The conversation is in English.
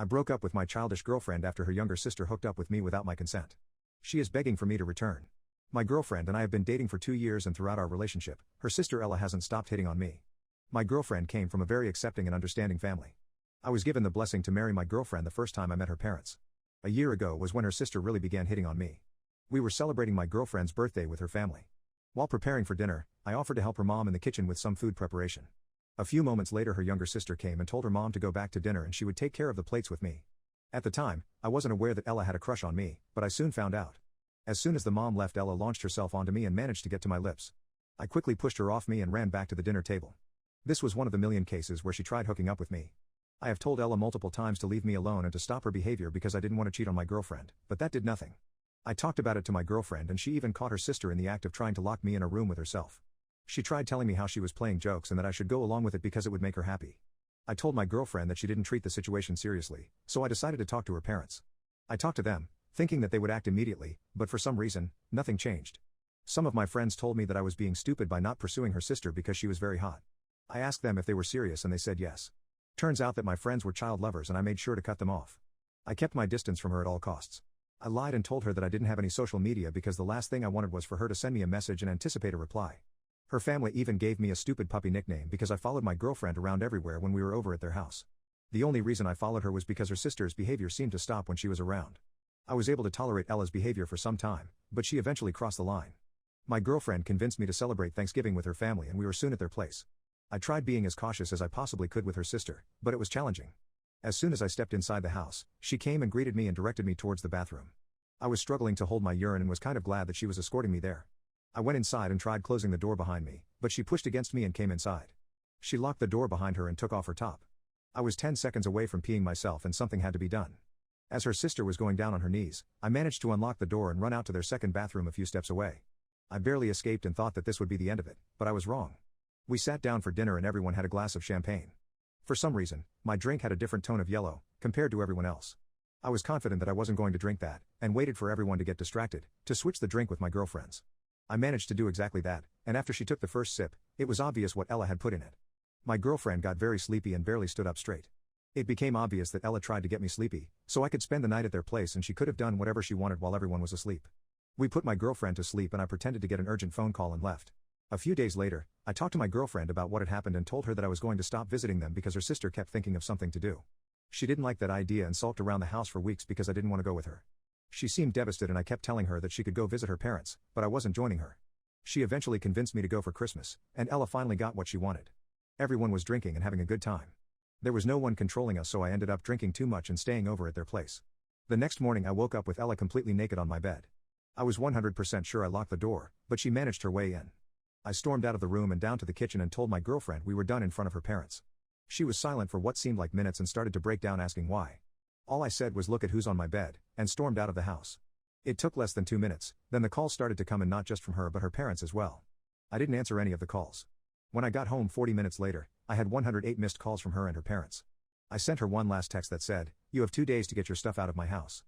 I broke up with my childish girlfriend after her younger sister hooked up with me without my consent. She is begging for me to return. My girlfriend and I have been dating for 2 years, and throughout our relationship, her sister Ella hasn't stopped hitting on me. My girlfriend came from a very accepting and understanding family. I was given the blessing to marry my girlfriend the first time I met her parents. A year ago was when her sister really began hitting on me. We were celebrating my girlfriend's birthday with her family. While preparing for dinner, I offered to help her mom in the kitchen with some food preparation. A few moments later, her younger sister came and told her mom to go back to dinner and she would take care of the plates with me. At the time, I wasn't aware that Ella had a crush on me, but I soon found out. As soon as the mom left, Ella launched herself onto me and managed to get to my lips. I quickly pushed her off me and ran back to the dinner table. This was one of the million cases where she tried hooking up with me. I have told Ella multiple times to leave me alone and to stop her behavior because I didn't want to cheat on my girlfriend, but that did nothing. I talked about it to my girlfriend and she even caught her sister in the act of trying to lock me in a room with herself. She tried telling me how she was playing jokes and that I should go along with it because it would make her happy. I told my girlfriend that she didn't treat the situation seriously, so I decided to talk to her parents. I talked to them, thinking that they would act immediately, but for some reason, nothing changed. Some of my friends told me that I was being stupid by not pursuing her sister because she was very hot. I asked them if they were serious and they said yes. Turns out that my friends were child lovers and I made sure to cut them off. I kept my distance from her at all costs. I lied and told her that I didn't have any social media because the last thing I wanted was for her to send me a message and anticipate a reply. Her family even gave me a stupid puppy nickname because I followed my girlfriend around everywhere when we were over at their house. The only reason I followed her was because her sister's behavior seemed to stop when she was around. I was able to tolerate Ella's behavior for some time, but she eventually crossed the line. My girlfriend convinced me to celebrate Thanksgiving with her family and we were soon at their place. I tried being as cautious as I possibly could with her sister, but it was challenging. As soon as I stepped inside the house, she came and greeted me and directed me towards the bathroom. I was struggling to hold my urine and was kind of glad that she was escorting me there. I went inside and tried closing the door behind me, but she pushed against me and came inside. She locked the door behind her and took off her top. I was 10 seconds away from peeing myself and something had to be done. As her sister was going down on her knees, I managed to unlock the door and run out to their second bathroom a few steps away. I barely escaped and thought that this would be the end of it, but I was wrong. We sat down for dinner and everyone had a glass of champagne. For some reason, my drink had a different tone of yellow, compared to everyone else. I was confident that I wasn't going to drink that, and waited for everyone to get distracted, to switch the drink with my girlfriends. I managed to do exactly that, and after she took the first sip, it was obvious what Ella had put in it. My girlfriend got very sleepy and barely stood up straight. It became obvious that Ella tried to get me sleepy, so I could spend the night at their place and she could have done whatever she wanted while everyone was asleep. We put my girlfriend to sleep and I pretended to get an urgent phone call and left. A few days later, I talked to my girlfriend about what had happened and told her that I was going to stop visiting them because her sister kept thinking of something to do. She didn't like that idea and sulked around the house for weeks because I didn't want to go with her. She seemed devastated and I kept telling her that she could go visit her parents, but I wasn't joining her. She eventually convinced me to go for Christmas, and Ella finally got what she wanted. Everyone was drinking and having a good time. There was no one controlling us, so I ended up drinking too much and staying over at their place. The next morning I woke up with Ella completely naked on my bed. I was 100% sure I locked the door, but she managed her way in. I stormed out of the room and down to the kitchen and told my girlfriend we were done in front of her parents. She was silent for what seemed like minutes and started to break down asking why. All I said was look at who's on my bed, and stormed out of the house. It took less than 2 minutes, then the calls started to come and not just from her but her parents as well. I didn't answer any of the calls. When I got home 40 minutes later, I had 108 missed calls from her and her parents. I sent her one last text that said, "You have 2 days to get your stuff out of my house."